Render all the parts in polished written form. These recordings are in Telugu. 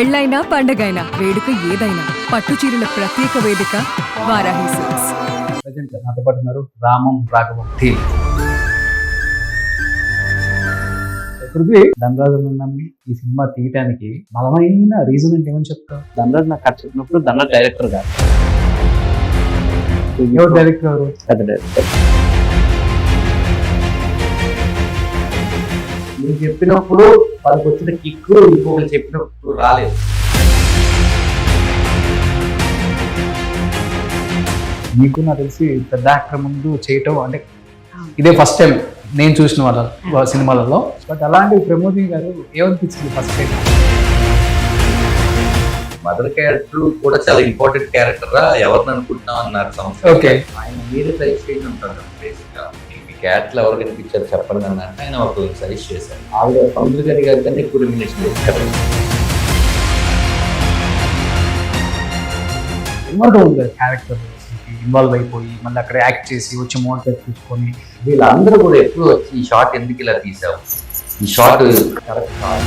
పెళ్ళైనా పండగైనా వేడుక ఏదైనా పట్టు చీరల ప్రత్యేక వేదిక వారాహి సిల్క్స్. ప్రజెంట్ నాతో పాటు ఉన్నారు రామం రాఘవం టీమ్. పృథ్వీ, ధనరాజు నమ్మి ఈ సినిమా తీయటానికి బలమైన రీజన్ అంటే ఏమని చెప్తావు? ధనరాజ్ నాకు కట్ చెప్పినప్పుడు ధనరాజ్ డైరెక్టర్ కాదు, ఎవరు డైరెక్టర్? ఎవరు? పెద్ద డైరెక్టర్. నేను చెప్పినప్పుడు వాళ్ళకి వచ్చిన కిక్కు ఇంకొకరు చెప్పినప్పుడు రాలేదు. నీకు నాకు తెలిసి పెద్ద యాక్టర్ ముందు చేయటం అంటే ఇదే ఫస్ట్ టైం నేను చూసిన వాళ్ళ సినిమాలలో. బట్ అలాంటి ప్రమోదిని గారు ఏమనిపించింది ఫస్ట్ టైం? మదర్ క్యారెక్టర్ కూడా చాలా ఇంపార్టెంట్ క్యారెక్టర్ రా, ఎవరిని అనుకుంటున్నాం అన్నారు సంస్థ. ఓకే, ఆయన మీరే సజెస్ట్ చేసి ఉంటారు బేసిక్గా. ఈ క్యారెక్టర్ ఎవరు కనిపించారు చెప్పండి అన్నట్టు ఆయన ఒక సజెస్ట్ చేశారు. ఆవిడ సౌందర్య గారి కన్నా ఎక్కువ రెమ్యునేషన్ చేశారు. ఇన్వాల్వ్ ఉంది కదా క్యారెక్టర్, ఇన్వాల్వ్ అయిపోయి మళ్ళీ అక్కడ యాక్ట్ చేసి వచ్చి మోనిటర్ చూసుకొని వీళ్ళందరూ కూడా ఎప్పుడు వచ్చి ఈ షాట్ ఎందుకు ఇలా తీసావు, ఈ షాట్ కరెక్ట్ కాదు.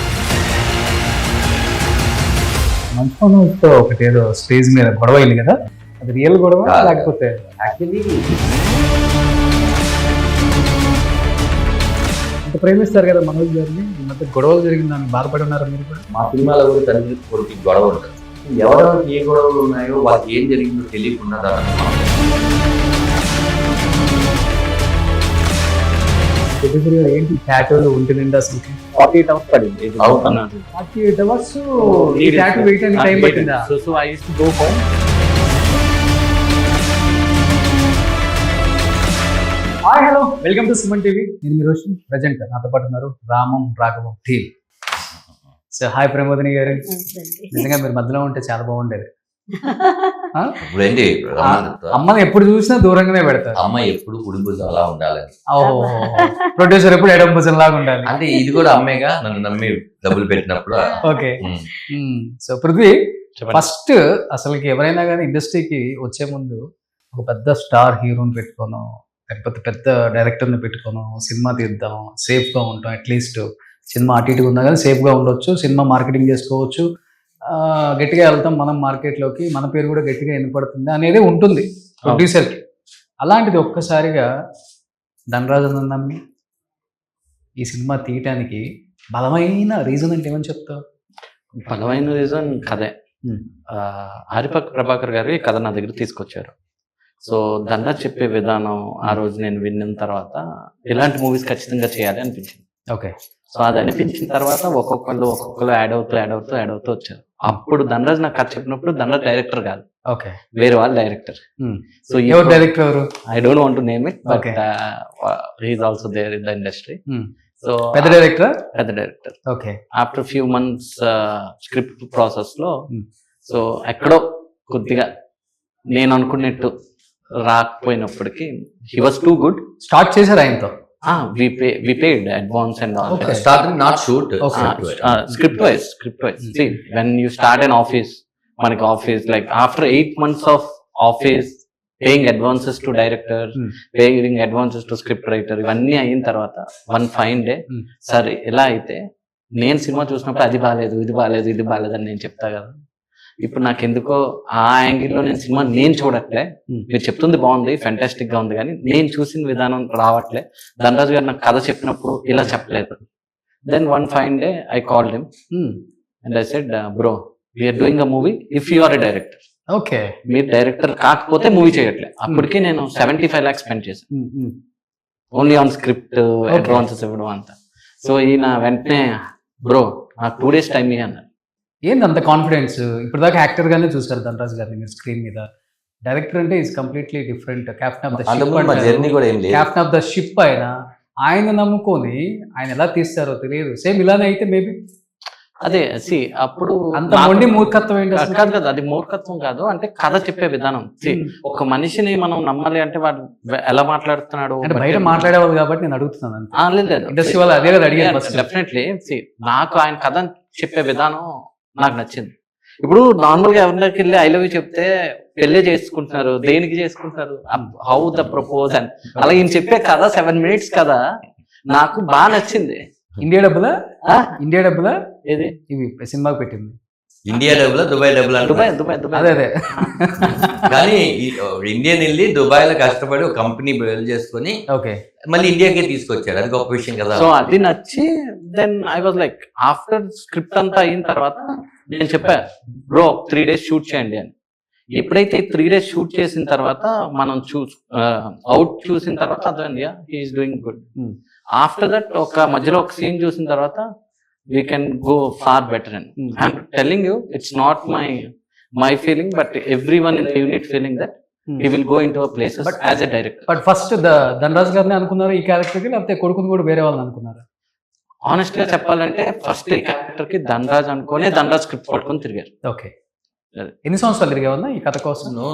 మంచి ఒకటి ఏదో స్టేజ్ మీద గొడవ అయింది కదా, అది రియల్ గొడవ లేకపోతే? యాక్చువల్లీ అంత ప్రేమిస్తారు కదా మనోజ్ గారిని, ఈ మధ్య గొడవలు జరిగిన దానికి బాధపడి ఉన్నారు మీరు కూడా. మా సినిమాలో కూడా తండ్రి కొడుకు గొడవ ఉంటుంది. ఎవరెవరికి ఏ గొడవలు ఉన్నాయో వాళ్ళకి ఏం జరిగిందో తెలియకుండా ఏంటి టాటూలు ఒంటి నిండా అసలు 48 hours పడింది. 48 hours ఈ టాటూ వేయడానికి టైం పట్టిందా? So I used to go home. Hi, hello, welcome to Suman TV. నేను మీ రోషన్. ప్రజెంట్ నాతో పాటు ఉన్నారు రామం రాఘవం టీమ్. సో హాయ్ ప్రమోదిని గారు, నిజంగా మీరు మధ్యలో ఉంటే చాలా బాగుండేది. ఇప్పుడేంటి అమ్మని ఎప్పుడు చూసినా దూరంగానే పెడతారు. అమ్మ ఎప్పుడు కుడి భుజం అలా ఉండాలని. ప్రొడ్యూసర్ ఎప్పుడు ఎడం భుజం లాగా ఉండాలి అంటే ఇది కూడా అమ్మేగా నన్ను నమ్మి డబ్బులు పెట్టినప్పుడు. ఓకే. సో పృథ్వీ, ఫస్ట్ అసలుకి ఎవరైనా కానీ ఇండస్ట్రీకి వచ్చే ముందు ఒక పెద్ద స్టార్ హీరోని పెట్టుకోను, లేకపోతే పెద్ద డైరెక్టర్ని పెట్టుకోను, సినిమా తీద్దాం, సేఫ్గా ఉంటాం, అట్లీస్ట్ సినిమా అటు ఇటుగా ఉన్నా కానీ సేఫ్గా ఉండొచ్చు, సినిమా మార్కెటింగ్ చేసుకోవచ్చు, గట్టిగా వెళ్తాం మనం మార్కెట్లోకి, మన పేరు కూడా గట్టిగా వినపడుతుంది అనేది ఉంటుంది ప్రొడ్యూసర్కి. అలాంటిది ఒక్కసారిగా ధనరాజు నమ్మి ఈ సినిమా తీయటానికి బలమైన రీజన్ అంటే ఏమని చెప్తావు? బలమైన రీజన్ కథే. హరిపక్ ప్రభాకర్ గారు ఈ కథ నా దగ్గర తీసుకొచ్చారు. సో ధనరాజ్ చెప్పే విధానం ఆ రోజు నేను విన్న తర్వాత ఇలాంటి మూవీస్ ఖచ్చితంగా చేయాలి అనిపించింది. ఓకే. సో అది అనిపించిన తర్వాత ఒక్కొక్కరు యాడ్ అవుతూ వచ్చారు. అప్పుడు ధనరాజ్ నాకు కథ చెప్పినప్పుడు ధనరాజ్ డైరెక్టర్ కాదు, ఓకే, వేరే వాళ్ళు డైరెక్టర్. సో ఎవరు డైరెక్టర్? ఎవరు? I don't want to name it, but he is also there in the industry. So పెద్ద director. Okay. After few months script process లో సో ఎక్కడో కొద్దిగా నేను అనుకున్నట్టు రాకపోయినప్పటికీ he was too good. Start చేశారు ఆయనతో? We paid advance and all. Okay. Starting not shoot. Script wise. See, when you start an office, manaki office, like after 8 months of office, paying advances to director, paying advances to script writer, ఇవన్నీ అయిన తర్వాత one fine day, సరే ఎలా అయితే నేను సినిమా చూసినప్పుడు అది బాగాలేదు, ఇది బాగాలేదు అని నేను చెప్తా కదా. ఇప్పుడు నాకు ఎందుకో ఆ యాంగిల్లో నేను సినిమా నేను చూడట్లే. మీరు చెప్తుంది బాగుంది, ఫెంటాస్టిక్ గా ఉంది, కానీ నేను చూసిన విధానం రావట్లే. ధనరాజు గారు నాకు కథ చెప్పినప్పుడు ఇలా చెప్పలేదు. Then one fine day I called him and I said, bro, we are doing a movie if you are a director. Okay. మీరు డైరెక్టర్ కాకపోతే మూవీ చేయట్లే. అప్పటికి నేను 75 lakhs స్పెండ్ చేశాను ఓన్లీ ఆన్ స్క్రిప్ట్, అడ్వాన్సెస్ ఇవ్వడం అంతా. సో ఈయన వెంటనే, బ్రో నాకు 2 days టైం అన్నారు. ఏంది అంత కాన్ఫిడెన్స్? ఇప్పుడు దాకా యాక్టర్ గానే చూసారు ధనరాజ్ గారిని మీరు స్క్రీన్ మీద, డైరెక్టర్ అంటే is completely different. Captain of the ship ఆయన నమ్ముకొని ఆయన ఎలా తీస్తారో తెలియదు. సేమ్ ఇలానే అయితే మేబీ అదే సి అప్పుడు అంత మొండి మూర్ఖత్వం ఏంటి? కాదు కదా, అది మూర్ఖత్వం కాదు, అంటే కథ చెప్పే విధానం. ఒక మనిషిని మనం నమ్మాలి అంటే వాడు ఎలా మాట్లాడుతున్నాడు అంటే బయట మాట్లాడేవాళ్ళు కాబట్టి నేను అడుగుతున్నాను. లేదు, ఇండస్ట్రీ వాళ్ళు అదే కదా అడిగారు. డెఫినెట్లీ నాకు ఆయన కథ చెప్పే విధానం నాకు నచ్చింది. ఇప్పుడు నార్మల్ గా ఎవరికి వెళ్ళి ఐ లవ్ యూ చెప్తే పెళ్లి చేసుకుంటున్నారు, దేనికి చేసుకుంటారు, హౌ ద ప్రపోజ్ అని. అలా ఈయన చెప్పే కథ 7 minutes కదా, నాకు బాగా నచ్చింది. ఇండియా డబ్బులా ఏది ఇవి సినిమాకి పెట్టింది? ఇండియా డబ్బులా దుబాయ్ డబ్బులా దుబాయ్ అంటున్నారు. దుబాయ్ దుబాయ్ అదే అదే కానీ ఇండియన్ వెళ్ళి దుబాయ్ లో కష్టపడి ఒక కంపెనీ బిల్డ్ చేసుకొని ఓకే మళ్ళీ ఇండియాకే తీసుకొచ్చారు. అది గొప్ప విషయం కదా. సో అది నచ్చి then I was like after script అంతా అయిన తర్వాత నేను చెప్పా బ్రో 3 days షూట్ చేయండి అని. ఎప్పుడైతే 3 days షూట్ చేసిన తర్వాత మనం అవుట్ చూసిన తర్వాత అర్థమైంది he is doing good. After that ఒక మధ్యలో ఒక సీన్ చూసిన తర్వాత we can go far better and I'm telling you it's not my feeling but everyone in the unit feeling that he will go into a places But as a director. But first Dhanraj గారిని అనుకున్నారు ఈ క్యారెక్టర్ కి, లేకపోతే కొడుకుని కూడా వేరే వాళ్ళని అనుకున్నారు? ఆనెస్ట్ గా చెప్పాలంటే ఫస్ట్ ఈ క్యారెక్టర్ కి ధనరాజ్ అనుకునే ధనరాజ్ స్క్రిప్ట్ పట్టుకొని తిరిగారు. ఓకే, ఎన్ని సంవత్సరాలు తిరిగేవన్నా ఈ కథ కోసం? నో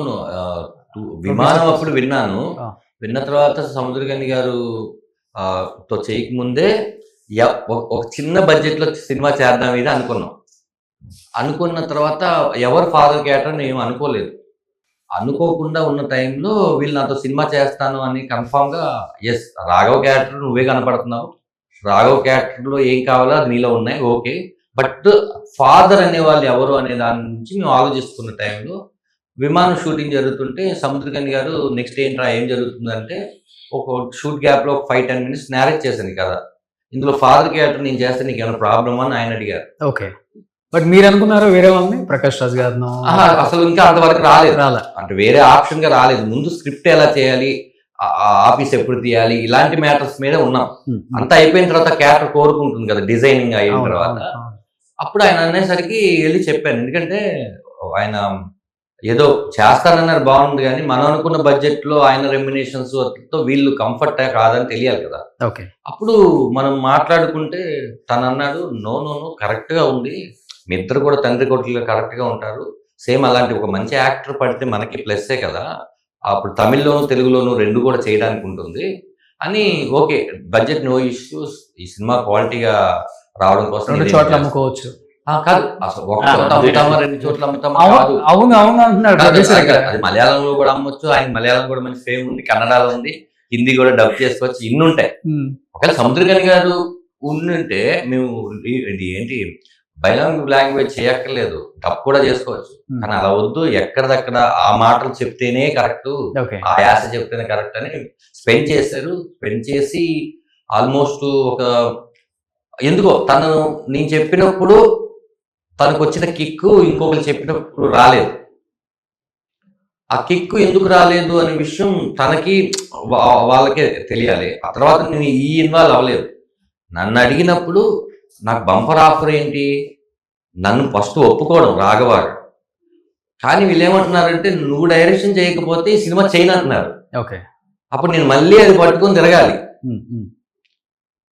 విమానం అప్పుడు విన్నాను. ఆ. విన్న తర్వాత సముద్రగని గారు తో చేయకముందే ఒక చిన్న బడ్జెట్ లో సినిమా చేద్దాం ఇది అనుకున్నాం. అనుకున్న తర్వాత ఎవరు ఫాదర్ క్యారెక్టర్ నేను అనుకోలేదు. అనుకోకుండా ఉన్న టైంలో వీళ్ళు నాతో సినిమా చేస్తాను అని కన్ఫామ్ గా ఎస్ రాఘవ్ క్యారెక్టర్ నువ్వే కనపడుతున్నావు, రాఘవ్ క్యారెక్టర్ లో ఏం కావాలో అది నీలో ఉన్నాయి, ఓకే. బట్ ఫాదర్ అనే వాళ్ళు ఎవరు అనే దాని నుంచి మేము ఆలోచిస్తున్న టైంలో విమానం షూటింగ్ జరుగుతుంటే సముద్రగని గారు నెక్స్ట్ ఏంట్రా ఏం జరుగుతుందంటే ఒక షూట్ గ్యాప్ లో ఒక 5-10 minutes నేరేట్ చేశాను కదా, ఇందులో ఫాదర్ క్యారెక్టర్ నేను చేస్తే నీకు ఏమైనా ప్రాబ్లమ్ అని ఆయన అడిగారు. ఓకే, బట్ మీరు అనుకున్నారు వేరే వాళ్ళని, ప్రకాష్ రాజ్ గారిను? అసలు ఇంకా అంతవరకు రాలేదు, రాలే. అంటే వేరే ఆప్షన్ గా రాలేదు. ముందు స్క్రిప్ట్ ఎలా చేయాలి, ఆఫీస్ ఎప్పుడు తీయాలి, ఇలాంటి మ్యాటర్స్ మీద ఉన్నాం. అంతా అయిపోయిన తర్వాత క్యారెక్టర్ కోరుకుంటుంది కదా డిజైనింగ్ అయిన తర్వాత. అప్పుడు ఆయన అనేసరికి వెళ్ళి చెప్పాను, ఎందుకంటే ఆయన ఏదో చేస్తానన్నారు బాగుంది కానీ మనం అనుకున్న బడ్జెట్ లో ఆయన రెమ్యునేషన్స్ తో వీళ్ళు కంఫర్ట్ కాదని తెలియాలి కదా. ఓకే, అప్పుడు మనం మాట్లాడుకుంటే తను అన్నాడు నో నో నో కరెక్ట్ గా ఉంది, మీ ఇద్దరు కూడా తండ్రి కొడుకులుగా కరెక్ట్ గా ఉంటారు, సేమ్ అలాంటి ఒక మంచి యాక్టర్ పడితే మనకి ప్లస్సే కదా, అప్పుడు తమిళ్లోను తెలుగులోను రెండు కూడా చేయడానికి ఉంటుంది అని. ఓకే, బడ్జెట్ నో ఇష్యూస్, ఈ సినిమా క్వాలిటీగా రావడం కోసం 2 చోట్ల అమ్ముకోవచ్చు. కాదు, అసలు ఒక చోట అమ్ముతామా 2 చోట్ల అమ్ముతామా కాదు. అవును అవును అంటున్నారు. అది మలయాళంలో కూడా అమ్మొచ్చు, ఆయన మలయాళం కూడా మంచి ఫేమ్ ఉంది, కన్నడలో ఉంది, హిందీ కూడా డబ్ చేసుకోవచ్చు, ఇన్ని ఉంటాయి. ఒకవేళ సముద్రగని గారు ఉండుంటే మేము ఇది ఏంటి బైలాంగ్వేజ్ లాంగ్వేజ్ చేయక్కర్లేదు, డబ్ కూడా చేసుకోవచ్చు. కానీ అలా వద్దు, ఎక్కడదక్కడ ఆ మాటలు చెప్తేనే కరెక్ట్, ఆ యాస చెప్తేనే కరెక్ట్ అని స్పెండ్ చేశారు. స్పెండ్ చేసి ఆల్మోస్ట్ ఒక ఎందుకో నేను చెప్పినప్పుడు తనకు వచ్చిన కిక్కు ఇంకొకరు చెప్పినప్పుడు రాలేదు. ఆ కిక్కు ఎందుకు రాలేదు అనే విషయం తనకి వాళ్ళకే తెలియాలి. ఆ తర్వాత నేను ఇన్వాల్వ్ అవ్వలేదు. నన్ను అడిగినప్పుడు నాకు బంపర్ ఆఫర్ ఏంటి, నన్ను ఫస్ట్ ఒప్పుకోవడం రాఘవాడు. కానీ వీళ్ళు ఏమంటున్నారంటే నువ్వు డైరెక్షన్ చేయకపోతే ఈ సినిమా చేయను అంటున్నారు. ఓకే, అప్పుడు నేను మళ్ళీ అది పట్టుకొని తిరగాలి.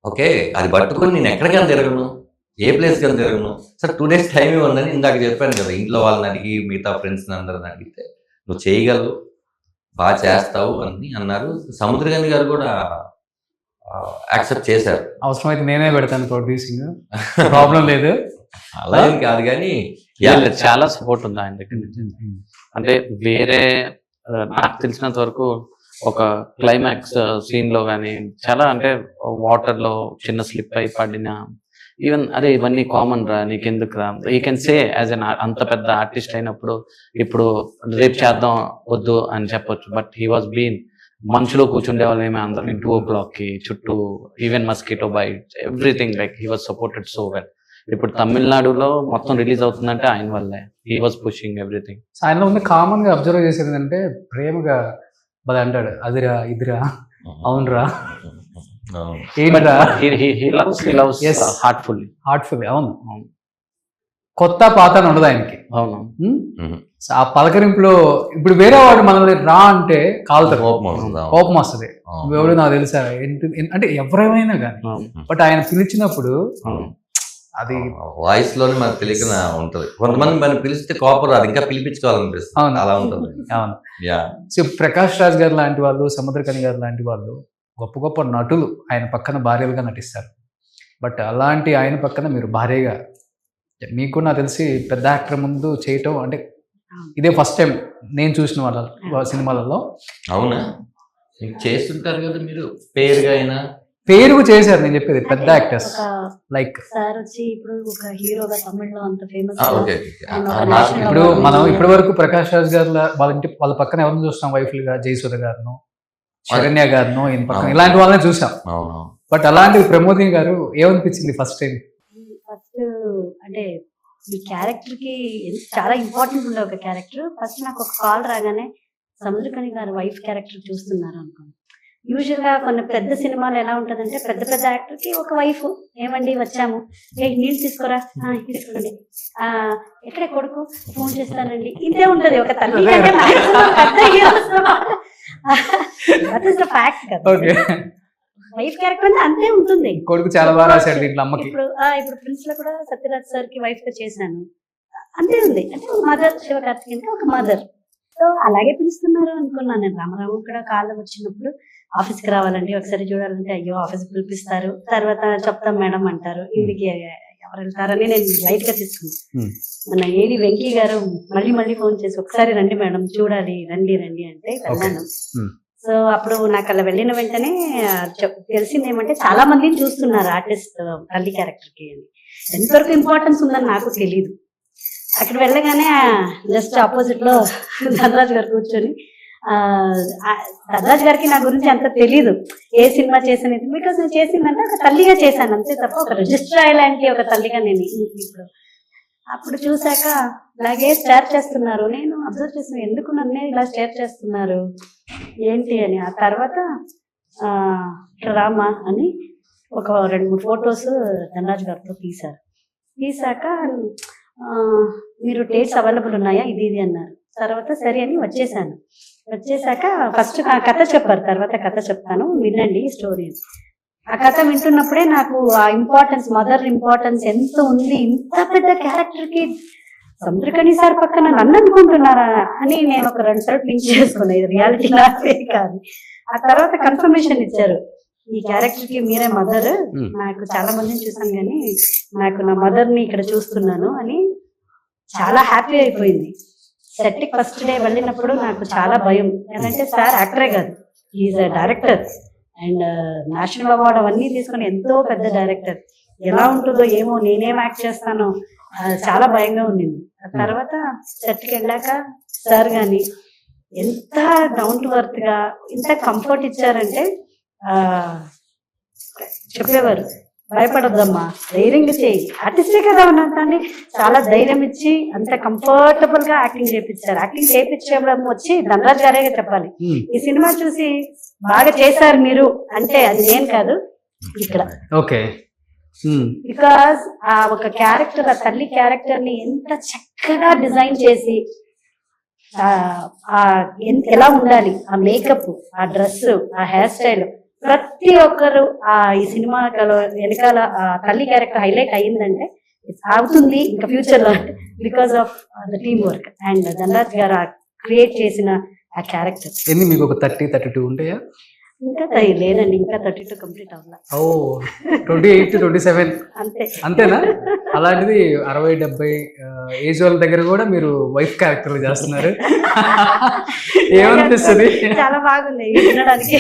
ఓకే, అది పట్టుకొని నేను ఎక్కడికైనా తిరగను, ఏ ప్లేస్ కానీ తిరగను. సార్ 2 days టైం ఇవ్వండి, ఇందాక చెప్పాను కదా, ఇంట్లో వాళ్ళని అడిగి మిగతా ఫ్రెండ్స్ అందరిని అడిగితే నువ్వు చేయగలవు, బాగా చేస్తావు అని అన్నారు. సముద్రగని గారు కూడా యాక్సెప్ట్ చేశారు. అవసరమైతే నేనే పెడతాను ప్రొడ్యూసింగ్, ప్రాబ్లం లేదు. అలా ఏం కాదు కానీ చాలా సపోర్ట్ ఉంది ఆయన దగ్గర నుంచి. అంటే వేరే నాకు తెలిసినంత వరకు ఒక క్లైమాక్స్ సీన్ లో కానీ చాలా, అంటే వాటర్ లో చిన్న స్లిప్ అయి పడిన, ఈవెన్ అదే ఇవన్నీ కామన్ రా, నీకెందుకు రా, you can say as an అంత పెద్ద ఆర్టిస్ట్ అయినప్పుడు ఇప్పుడు రేపు చేద్దాం వద్దు అని చెప్పొచ్చు. బట్ హీ వాజ్ బీన్ మంచులో కూర్చుండే వాళ్ళు ఏమి అందరినీ 2 o'clock కి చుట్టూ, even mosquito bites everything, like he was supported so well. ఇప్పుడు తమిళనాడులో మొత్తం రిలీజ్ అవుతుందంటే ఆయన వల్లే, హీ వాజ్ పుషింగ్ ఎవ్రీథింగ్. ఆయనలో ఉంది కామన్ గా అబ్జర్వ్ చేసేది ఏంటంటే ప్రేమగా బది అంటాడు, అదిరా ఇదిరా అవునరా ఏంట్రా, హార్ట్ఫుల్. అవును, కొత్త పాత అని ఉండదు ఆయనకి. అవును, ఆ పలకరింపులో ఇప్పుడు వేరే వాడు మనల్ని రా అంటే కాలుతారు, కోపం వస్తుంది. ఎవడు నాకు తెలుసా అంటే ఎవరైనా కానీ, బట్ ఆయన పిలిచినప్పుడు అది వాయిస్ లోనే మనకు తెలియక ఉంటది. కొంతమంది మనం పిలిస్తే కోపం రాదు, ఇంకా పిలిపించుకోవాలనిపిస్తుంది, అలా ఉంటుంది. అవును, సో ప్రకాష్ రాజ్ గారు లాంటి వాళ్ళు, సముద్రకని గారు లాంటి వాళ్ళు గొప్ప గొప్ప నటులు ఆయన పక్కన భార్యలుగా నటిస్తారు. బట్ అలాంటి ఆయన పక్కన మీరు భార్యగా, మీకు నాకు తెలిసి పెద్ద యాక్టర్ ముందు చేయటం అంటే ఇదే ఫస్ట్ టైం నేను చూసిన వాళ్ళ సినిమాలలో. అవునా, చేస్తుంటారు కదా మీరు పేరుగా అయినా పేరుకు చేశారు నేను చెప్పేది పెద్ద యాక్టర్స్ ఒక లైక్ సార్ వచ్చి ఇప్పుడు ఒక హీరోగా తమిళ్లో అంత ఫేమస్ ఓకే ఇప్పుడు మనం ఇప్పటి వరకు ప్రకాష్ రాజ్ గారు వాళ్ళ పక్కన ఎవరిని చూస్తాం వైఫ్లుగా జయసూర్య గారును శరణ్య గారును ఈయన పక్కన ఇలాంటి వాళ్ళని చూసాం. అవును బట్ అలాంటి ప్రమోదిని గారు ఏమనిపించింది ఫస్ట్ టైం? ఫస్ట్ అంటే ఈ క్యారెక్టర్ కి చాలా ఇంపార్టెంట్ ఉండే ఒక క్యారెక్టర్. ఫస్ట్ నాకు ఒక కాల్ రాగానే సముద్రకని గారు వైఫ్ క్యారెక్టర్ చూస్తున్నారు అనుకోండి. యూజువల్ గా కొన్ని పెద్ద సినిమాలు ఎలా ఉంటదంటే పెద్ద పెద్ద యాక్టర్ కి ఒక వైఫ్, ఏమండి వచ్చాము, నీళ్ళు తీసుకోరా, తీసుకోండి, ఎక్కడే కొడుకు, ఫోన్ చేస్తానండి, ఇంతే ఉంటది. ఒక తల్లి అంటే పెద్ద హీరోస్ ఫ్యాక్ట్ కదా. వైఫ్ క్యారెక్టర్ అంటే అంతే ఉంటుంది. కొడుకు చాలా బాగా రాశాడు దీంట్లో అమ్మకి. ఇప్పుడు ప్రిన్స్ లో కూడా సత్యరాజ్ సార్ కి వైఫ్ గా చేశాను, అంతే ఉంది. అంటే మదర్, శివకార్తికేయన్ ఒక మదర్. సో అలాగే పిలుస్తున్నారు అనుకున్నాను నేను. రామరావు కూడా కాళ్ళు వచ్చినప్పుడు ఆఫీస్కి రావాలంటే ఒకసారి చూడాలంటే అయ్యో ఆఫీస్కి పిలిపిస్తారు, తర్వాత చెప్తాం మేడం అంటారు, ఇంటికి ఎవరు వెళ్తారని నేను లైట్ గా తీసుకున్నాను. మన ఏడి వెంకీ గారు మళ్ళీ మళ్ళీ ఫోన్ చేసి ఒకసారి రండి మేడం చూడాలి, రండి రండి అంటే వెళ్ళాను. సో అప్పుడు నాకు అలా వెళ్ళిన వెంటనే తెలిసింది ఏమంటే చాలా మందిని చూస్తున్నారు ఆర్టిస్ట్ తల్లి క్యారెక్టర్ కి అని. ఎంతవరకు ఇంపార్టెన్స్ ఉందని నాకు తెలియదు. అక్కడ వెళ్ళగానే జస్ట్ ఆపోజిట్ లో ధనరాజ్ గారు కూర్చొని, ధనరాజ్ గారికి నా గురించి అంత తెలీదు, ఏ సినిమా చేసాను బికాస్ నేను చేసిందంటే ఒక తల్లిగా చేశాను అంతే తప్ప ఒక రిజిస్టర్ లాంటి ఒక తల్లిగా నేను ఇప్పుడు. అప్పుడు చూసాక ఇలాగే స్టేర్ చేస్తున్నారు. నేను అబ్జర్వ్ చేసిన ఎందుకు నన్నే ఇలా స్టేర్ చేస్తున్నారు ఏంటి అని. ఆ తర్వాత రామా అని ఒక 2-3 ఫొటోస్ ధనరాజ్ గారితో తీసాక మీరు డేట్స్ అవైలబుల్ ఉన్నాయా ఇది అన్నారు. తర్వాత సరే అని వచ్చేసాక ఫస్ట్ ఆ కథ చెప్పారు, తర్వాత కథ చెప్తాను వినండి స్టోరీ. ఆ కథ వింటున్నప్పుడే నాకు ఆ ఇంపార్టెన్స్, మదర్ ఇంపార్టెన్స్ ఎంత ఉంది. ఇంత పెద్ద క్యారెక్టర్ కి సముద్రకని సార్ పక్కన నన్ను అనుకుంటున్నారా అని నేను ఒక 2 సార్లు పింక్ చేసుకున్నా, ఇది రియాలిటీ నాకే కాదు. ఆ తర్వాత కన్ఫర్మేషన్ ఇచ్చారు, ఈ క్యారెక్టర్ కి మీరే మదర్, నాకు చాలా మందిని చూసాను కానీ నాకు నా మదర్ ని ఇక్కడ చూస్తున్నాను అని చాలా హ్యాపీ అయిపోయింది. సెట్ కి ఫస్ట్ డే వెళ్ళినప్పుడు నాకు చాలా భయం, ఎందుకంటే సార్ యాక్టరే కాదు, is a director and national award అవన్నీ తీసుకుని ఎంతో పెద్ద డైరెక్టర్. ఎలా ఉంటుందో ఏమో, నేనేం యాక్ట్ చేస్తానో చాలా భయంగా ఉండింది. ఆ తర్వాత సెట్ కి వెళ్ళాక సార్ గాని ఎంత డౌన్ టు ఎర్త్ గా ఎంత కంఫర్ట్ ఇచ్చారంటే చెప్పేవారు, భయపడొద్దమ్మా, ధైర్యంగా చేయి, ఆర్టిస్టే కదా ఉన్నాను, చాలా ధైర్యం ఇచ్చి అంత కంఫర్టబుల్ గా యాక్టింగ్ చేయించారు. యాక్టింగ్ చేయించడం వచ్చి ధనరాజ్ గారే చెప్పాలి, ఈ సినిమా చూసి బాగా చేశారు మీరు అంటే అది నేను కాదు ఇక్కడ. ఓకే, బికాస్ ఆ ఒక క్యారెక్టర్, ఆ తల్లి క్యారెక్టర్ ని ఎంత చక్కగా డిజైన్ చేసి ఎలా ఉండాలి, ఆ మేకప్, ఆ డ్రెస్, ఆ హెయిర్ స్టైల్, ప్రతి ఒక్కరు ఈ సినిమా వెనకాల తల్లి క్యారెక్టర్ హైలైట్ అయ్యిందంటే అవుతుంది ఇంకా ఫ్యూచర్ లో, because of the team work and Dhanraj గారు క్రియేట్ చేసిన ఆ క్యారెక్టర్. ఎన్ని మీకు ఒక 30-32 ఉంటాయా? ఇంకా లేదండి, ఇంకా 32 కంప్లీట్ అవ్వాలి. 28-27 అంతేనా? అలాంటిది 60-70 ఏజ్ వాళ్ళ దగ్గర కూడా మీరు వైఫ్ క్యారెక్టర్ చేస్తున్నారు. ఏమనిపిస్తుంది? చాలా బాగుంది వినడానికి.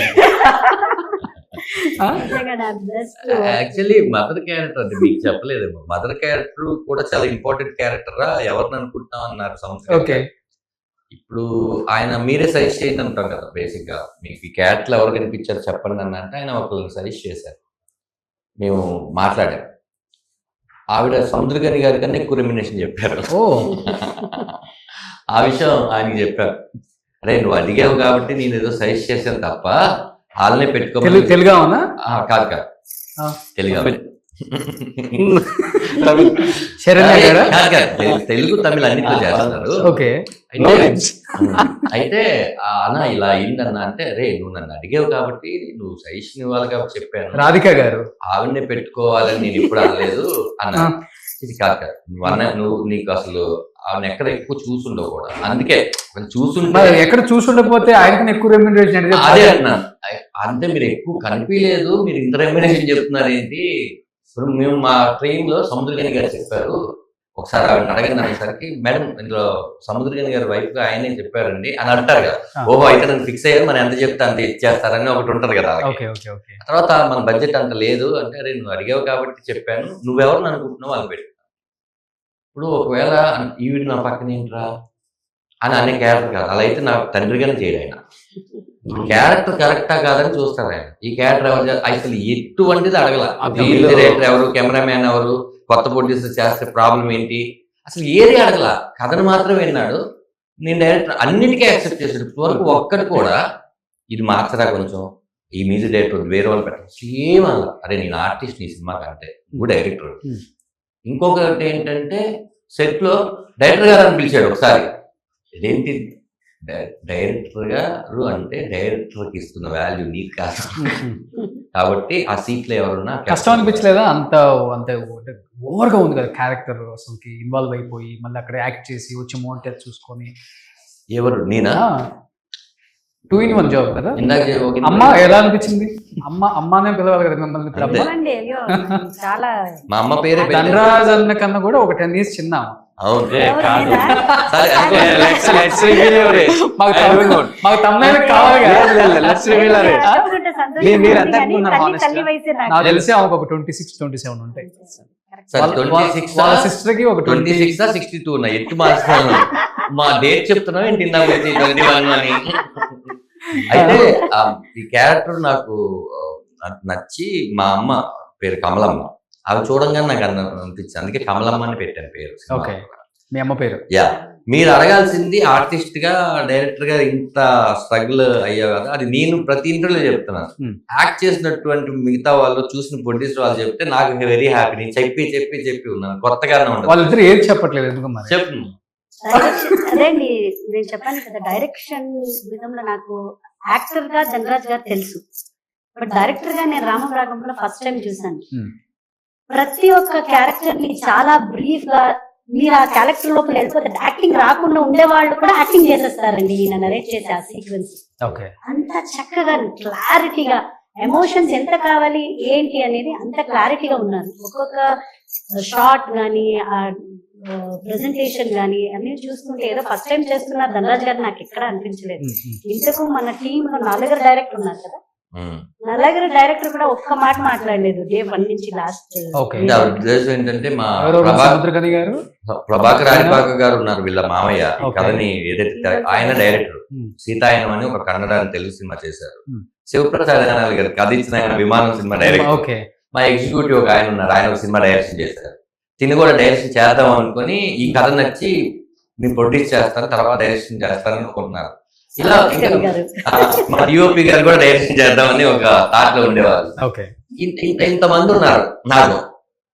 యాక్చువల్లీ మదర్ క్యారెక్టర్ అంటే మీకు చెప్పలేదేమో, మదర్ క్యారెక్టర్ కూడా చాలా ఇంపార్టెంట్ క్యారెక్టర్. ఎవరిని అనుకుంటున్నాం అన్నారు సంవత్సరం. ఇప్పుడు ఆయన మీరే సజెస్ట్ చేయండి అంటాం కదా, బేసిక్ గా మీకు ఈ క్యారెక్టర్ ఎవరు కనిపించారు చెప్పండి అని అంటే ఆయన ఒకరిని సజెస్ట్ చేశారు. మేము మాట్లాడాం, ఆవిడ సముద్రగని గారి కన్నా ఎక్కువ రెమ్యునేషన్ చెప్పారు. ఆ విషయం ఆయనకి చెప్పారు, అరే నువ్వు అడిగావు కాబట్టి నేను ఏదో సజెస్ట్ చేశాను తప్ప వాళ్ళనే పెట్టుకోవాలి. తెలుగా కాదు తెలుగు తెలుగు తమిళ అన్నిట్లో చేస్తున్నారు. అయితే అన్న ఇలా అయిందన్న అంటే, రే నువ్వు నన్ను అడిగావు కాబట్టి నువ్వు సజెషన్ ఇవ్వాలి కాబట్టి చెప్పాను, రాధిక గారు ఆవిడనే పెట్టుకోవాలని నేను ఇప్పుడు అనలేదు అన్న. ఇది కాదు, నువ్వు నీకు అసలు ఆవిడ ఎక్కడ ఎక్కువ చూసుండవు కూడా, అందుకే చూసుంటే ఎక్కడ చూసుండకపోతే ఆయనకి ఎక్కువ రెమ్యునరేషన్ అదే అన్నాను. అంటే మీరు ఎక్కువ కనిపించలేదు, మీరు ఇంత రెమ్యునరేషన్ చెప్తున్నారు ఏంటి? ఇప్పుడు మేము మా ట్రైన్ లో సముద్రగని గారు చెప్పారు, ఒకసారి ఆవిడ అడగండి అనేసరికి మేడం ఇందులో సముద్రగని గారి వైఫ్ గా ఆయనే చెప్పారండి అని అంటారు కదా. ఓహో అయితే నన్ను ఫిక్స్ అయ్యారు, మనం ఎంత చెప్తే అంత ఇచ్చేస్తారని ఒకటి ఉంటది కదా. తర్వాత మన బడ్జెట్ అంత లేదు అంటే, అరే నువ్వు అడిగావు కాబట్టి చెప్పాను, నువ్వెవరు అనుకుంటున్నావు వాళ్ళు పెట్టు. ఇప్పుడు ఒకవేళ ఈవిడ నా పక్కన ఏంట్రా అని అనే క్యారెక్టర్ కాదు, అలా అయితే నా తండ్రిగానే చేయడు ఆయన. క్యారెక్టర్ కరెక్టా కాదని చూస్తారు ఆయన. ఈ క్యారెక్టర్ ఎవరు అసలు ఎటువంటిది అడగల, డైరెక్టర్ ఎవరు, కెమెరామ్యాన్ ఎవరు, కొత్త ప్రొడ్యూసర్ చేస్తే ప్రాబ్లం ఏంటి, అసలు ఏది అడగల, కథను మాత్రం విన్నాడు. నేను డైరెక్టర్ అన్నిటికీ యాక్సెప్ట్ చేశాడు. ఇప్పటివరకు ఒక్కటి కూడా ఇది మార్చరా కొంచెం, ఈ మ్యూజిక్ డైరెక్టర్ వేరే వాళ్ళు పెట్టారు సేమ్ అలా. అరే నేను ఆర్టిస్ట్ నీ సినిమా కంటే గుడ్ డైరెక్టర్. ఇంకొకటి ఏంటంటే సెట్ లో డైరెక్టర్ గారు అని పిలిచాడు ఒకసారి. ఇదేంటి డైరెక్టర్ గారు అంటే డైరెక్టర్కి ఇస్తున్న వాల్యూ నీకు కాదు కాబట్టి ఆ సీట్లో ఎవరున్నా కష్టం అనిపించలేదా? అంత అంత ఓవర్గా ఉంది కదా క్యారెక్టర్, అసలుకి ఇన్వాల్వ్ అయిపోయి మళ్ళీ అక్కడ యాక్ట్ చేసి వచ్చి మోనిటర్ చూసుకొని. ఎవరు నేనా? 2-in-1 జాబ్ కదా. అమ్మ ఎలా అనిపించింది? అమ్మానే పిలవాలి కదా మిమ్మల్ని. చాలా మా అమ్మ పేరే ధనరాజ్ అన్న కన్నా కూడా ఒక 10 years చిన్న. మాకు తమ్ముడు కావాలి. నాకు తెలిసి ఒక 26-27 ఉంటాయి. వాళ్ళ సిస్టర్ కి ఒక 26-62 ఉన్నాయి. ఎట్టు మార్చుకున్నాను మా డేట్ చెప్తున్నావు ఏంటి 21 అని. అయితే ఈ క్యారెక్టర్ నాకు నచ్చి, మా అమ్మ పేరు కమలమ్మ, అవి చూడంగానే నాకు అనిపించింది, అందుకే కమలమ్మ అని పెట్టాను పేరు. మీ అమ్మ పేరు? యా. మీరు అడగాల్సింది ఆర్టిస్ట్ గా డైరెక్టర్ గా ఇంత స్ట్రగుల్ అయ్యా కదా, అది నేను ప్రతి ఇంటర్వ్యూలో చెప్తున్నాను. యాక్ట్ చేసినటువంటి మిగతా వాళ్ళు చూసిన ప్రొడ్యూసర్ వాళ్ళు చెప్తే నాకు వెరీ హ్యాపీ. నేను చెప్పి ఉన్నాను, కొత్తగానే ఉండదు. వాళ్ళిద్దరు ఏది చెప్పట్లేదు ఎందుకు చెప్పు. అదేండి నేను చెప్పాను కదా, డైరెక్షన్ విధంలో నాకు యాక్టర్ గా ధనరాజ్ గారు తెలుసు, బట్ డైరెక్టర్ గా నేను రామరాగంలో ఫస్ట్ టైం చూసాను. ప్రతి ఒక్క క్యారెక్టర్ ని చాలా బ్రీఫ్ గా, మీరు ఆ క్యారెక్టర్ లోపల వెళ్ళిపోతే యాక్టింగ్ రాకుండా ఉండే వాళ్ళు కూడా యాక్టింగ్ చేసేస్తారండి ఈయన నరేట్ చేసే ఆ సీక్వెన్స్. అంత చక్కగా క్లారిటీగా ఎమోషన్స్ ఎంత కావాలి ఏంటి అనేది అంత క్లారిటీగా ఉన్నారు. ఒక్కొక్క షార్ట్ గానీ ఆ ప్రెజెంటేషన్ గానీ అన్ని చూస్తుంటే ఏదో ఫస్ట్ టైం చేస్తున్నారు ధనరాజ్ గారు నాకు ఎక్కడ అనిపించలేదు. ఇంతకు మన టీమ్ లో 4 డైరెక్టర్ ఉన్నారు కదా, 4 డైరెక్టర్ కూడా ఒక్క మాట మాట్లాడలేదు డే 1 నుంచి లాస్ట్. ఉద్దేశం ఏంటంటే మా ప్రభాకర్ రాజబాక గారు ఉన్నారు, వీళ్ళ మామయ్య. కథని ఏదైతే ఆయన డైరెక్టర్ సీతాయనం అని ఒక కన్నడ తెలుగు సినిమా చేశారు. శివప్రసాద్ గారు కథ ఇచ్చిన ఆయన విమానం సినిమా డైరెక్టర్. మా ఎగ్జిక్యూటివ్ ఒక ఆయన ఉన్నారు, ఆయన ఒక సినిమా డైరెక్షన్ చేశారు. తిని కూడా డైరెక్షన్ చేద్దాం అనుకుని ఈ కథ నచ్చి నేను ప్రొడ్యూస్ చేస్తాను, తర్వాత డైరెక్షన్ చేస్తాను అనుకుంటున్నారు. ఇలా మా డిఓపి గారు కూడా డైరెక్షన్ చేద్దామని ఒక థాట్ లో ఉండేవాళ్ళు. ఇంతమంది ఉన్నారు నాకు.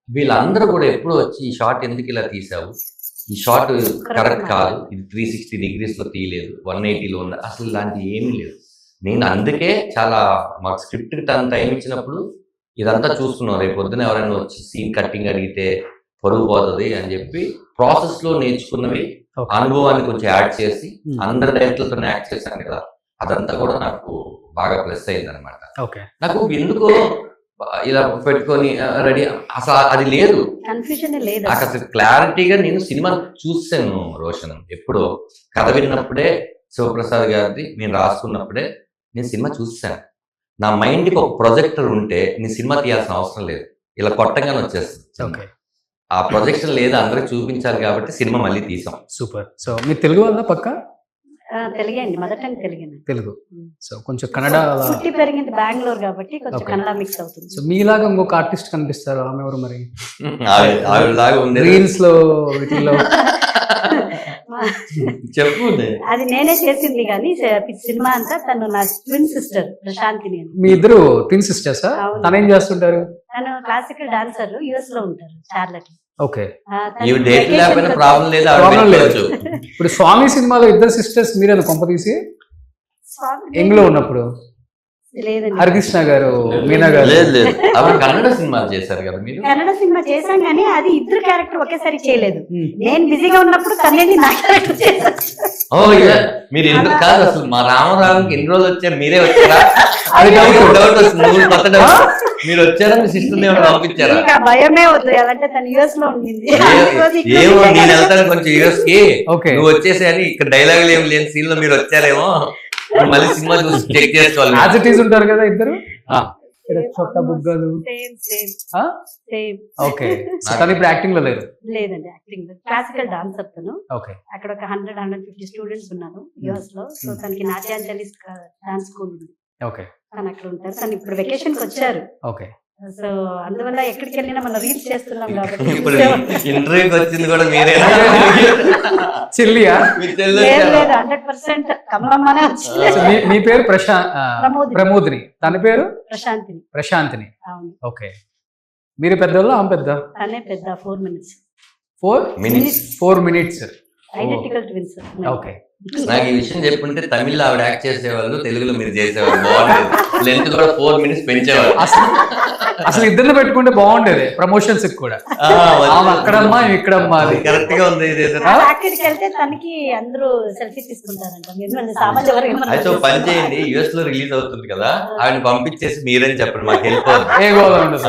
వీళ్ళందరూ కూడా ఎప్పుడు వచ్చి ఈ షాట్ ఎందుకు ఇలా తీసావు, ఈ షాట్ కరెక్ట్ కాదు, ఇది 360 degrees లో తీయలేదు, 180లో ఉన్న, అసలు ఇలాంటి ఏమీ లేదు. నేను అందుకే చాలా మాకు స్క్రిప్ట్ తన టైం ఇచ్చినప్పుడు ఇదంతా చూస్తున్నాం. రేపు పొద్దున ఎవరైనా వచ్చి సీన్ కట్టింగ్ అడిగితే పొరుగు పోతుంది అని చెప్పి ప్రాసెస్ లో నేర్చుకున్నవి అనుభవాన్ని కొంచెం యాడ్ చేసి అందరి డైరెక్టర్లతో యాడ్ చేశాను కదా, అదంతా కూడా నాకు బాగా ప్లస్ అయింది అనమాట. నాకు ఎందుకో ఇలా పెట్టుకొని రెడీ అసలు అది లేదు, నాకు అసలు క్లారిటీగా నేను సినిమా చూసాను రోషన్. ఎప్పుడో కథ విన్నప్పుడే శివప్రసాద్ గారిది నేను రాసుకున్నప్పుడే నేను సినిమా చూసాను. నా మైండ్కి ఒక ప్రొజెక్టర్ ఉంటే నేను సినిమా తీయాల్సిన అవసరం లేదు, ఇలా కొట్టంగానే వచ్చేస్తుంది. ఆ ప్రొజెక్షన్ లేదు, అందరికి చూపించాలి కాబట్టి సినిమా మళ్ళీ తీసాం. సూపర్. సో మీరు తెలుగు వల్ల పక్క Telugu mother tongue Telugu. So కొంచెం కన్నడ పుట్టి పెరిగింది బెంగళూరు కాబట్టి కొంచెం కన్నడ మిక్స్ అవుతుంది. సో మీలాగా ఇంకొక ఆర్టిస్ట్ కనిపిస్తారు, ఆమె ఎవరు మరి? ఆవిడలాగా ఉంది రీల్స్ లో వీటిల్లో. చెప్పు. అది నేనే చేసింది కానీ సినిమా అంతా తను నా ట్విన్ సిస్టర్ ప్రశాంతిని. మీ ఇద్దరు ట్విన్ సిస్టర్సా? తను ఏం చేస్తుంటారు? తను క్లాసికల్ డాన్సర్, యుఎస్ లో ఉంటారు, చార్లెట్. ఇప్పుడు స్వామి సినిమాలో ఇద్దరు సిస్టర్స్ మీరేనా కొంప తీసి ఎంగ్లో ఉన్నప్పుడు? లేదండి. హరికృష్ణ గారు, మీనా గారు. లేదు లేదు, అవి కన్నడ సినిమాలు చేశారు కదా మీరు. కన్నడ సినిమా చేశాం కానీ అది ఇద్దరు క్యారెక్టర్ ఒకేసారి చేయలేదు. నేను బిజీగా ఉన్నప్పుడు తనేది నా క్యారెక్టర్ చేశాను. ఓ ఇలా మీరు ఎందుకు కాదు అసలు మా రామరావుకి ఎన్ని రోజులు వచ్చారు, మీరే వచ్చారా? అది డౌట్ వస్తుంది, కొత్త డౌట్. మీరు వచ్చారా, మీ సిస్టర్ ఏమైనా పంపించారా? ఇంకా భయమే వద్దు, అంటే తను యుఎస్ లో ఉండింది. ఏమో నేను వెళ్తాను కొంచెం యూఎస్ కి, ఓకే. నువ్వు వచ్చేసి అని ఇక్కడ డైలాగులు ఏం లేని సీన్ లో మీరు వచ్చారేమో, మళ్ళీ సినిమా చూసి చెక్ చేసుకోవాలి. యాజ్ ఇట్ ఈస్ ఉంటారు కదా ఇద్దరు, చొట్ట బుగ్గలు. ఓకే, తను ఇప్పుడు యాక్టింగ్ లో లేదు. లేదండి, యాక్టింగ్ క్లాసికల్ డాన్సర్ తను. ఓకే, అక్కడ ఒక 100-150 స్టూడెంట్స్ ఉన్నారు యుఎస్ లో. సో తనకి నాట్యాంజలి డాన్స్ స్కూల్ ఉంది, ఓకే, తను అక్కడ ఉంటారు. తను ఇప్పుడు వెకేషన్ కి వచ్చారు. ఓకే. సో అందువల్ల ఎక్కడికి వెళ్ళినా మనం రీల్స్ చేస్తున్నాం ఇప్పుడు కాబట్టి ఇంటర్వ్యూకి వచ్చింది కూడా మీరే. చెల్లియా? మీ చెల్లి లేదు వచ్చారా? లేదు 100% కమలమ్మనే వచ్చింది. సో మీ పేరు ప్రమోదిని. ప్రమోదిని, తన పేరు ప్రశాంతిని. ప్రశాంతిని. అవును, ఓకే, మీరు పెద్దోళ్ళు, ఆమె పెద్ద? తనే పెద్ద. 4 minutes. 4 minutes. Identical twins. Okay. నాకు ఈ విషయం చెప్పుంటే తమిళ్లో ఆవిడ యాక్ట్ చేసేవాళ్ళు, తెలుగులో మీరు చేసేవాళ్ళు, బాగుండేది. లెంత్ కూడా 4 minutes పెంచేవాళ్ళు. అసలు ఇద్దరిని పెట్టుకుంటే బాగుండేది ప్రమోషన్స్ కూడా. ఆమె అక్కడమ్మా, ఇక్కడమ్మా. అది కరెక్ట్ గా ఉంది. అక్కడికి వెళ్తే తనకి అందరూ సెల్ఫీ తీసుకుంటారంట. మీరు సామాజిక వర్గం అయితే ఒక పని చేయండి, యుఎస్ లో రిలీజ్ అవుతుంది కదా, ఆవిడ పంపించేసి మీరని చెప్పండి, మాకు వెళ్ళిపోదు. ఏ గోళం ఉండదు.